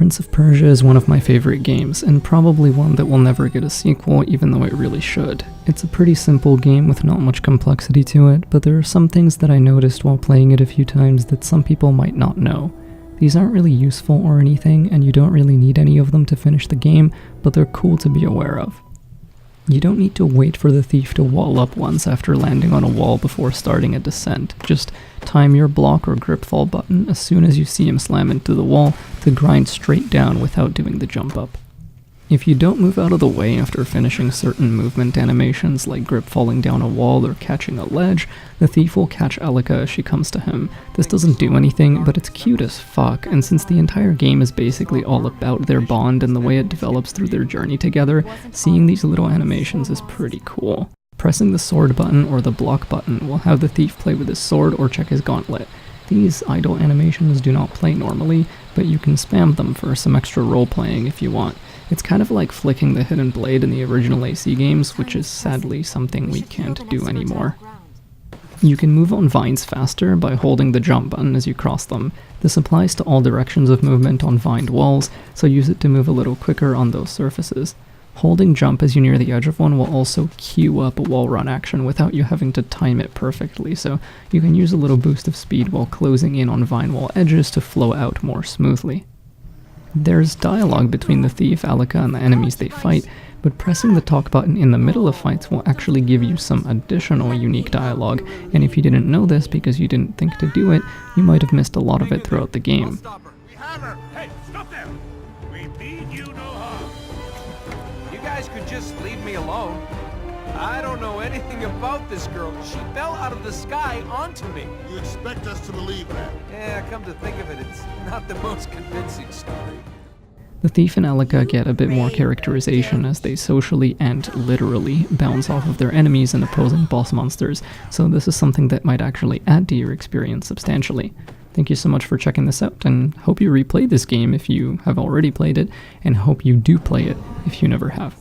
Prince of Persia is one of my favorite games, and probably one that will never get a sequel, even though it really should. It's a pretty simple game with not much complexity to it, but there are some things that I noticed while playing it a few times that some people might not know. These aren't really useful or anything, and you don't really need any of them to finish the game, but they're cool to be aware of. You don't need to wait for the thief to wall up once after landing on a wall before starting a descent. Just time your block or GRIPFALL button as soon as you see him slam into the wall to grind straight down without doing the jump up. If you don't move out of the way after finishing certain movement animations like grip falling down a wall or catching a ledge, the thief will catch Elika as she comes to him. This doesn't do anything, but it's cute as fuck, and since the entire game is basically all about their bond and the way it develops through their journey together, seeing these little animations is pretty cool. Pressing the sword button or the block button will have the thief play with his sword or check his gauntlet. These idle animations do not play normally, but you can spam them for some extra role-playing if you want. It's kind of like flicking the hidden blade in the original AC games, which is sadly something we can't do anymore. You can move on vines faster by holding the jump button as you cross them. This applies to all directions of movement on vined walls, so use it to move a little quicker on those surfaces. Holding jump as you near the edge of one will also queue up a wall run action without you having to time it perfectly, so you can use a little boost of speed while closing in on vine wall edges to flow out more smoothly. There's dialogue between the thief, Elika, and the enemies they fight, but pressing the talk button in the middle of fights will actually give you some additional unique dialogue, and if you didn't know this because you didn't think to do it, you might have missed a lot of it throughout the game. Hey, stop there! We mean you no harm. You guys could just leave me alone. I don't know anything about this girl. She fell out of the sky onto me. You expect us to believe that? Yeah, come to think of it, it's not the most convincing story. The thief and Elika get a bit more characterization as they socially and literally bounce off of their enemies and opposing boss monsters, so this is something that might actually add to your experience substantially. Thank you so much for checking this out, and hope you replay this game if you have already played it, and hope you do play it if you never have.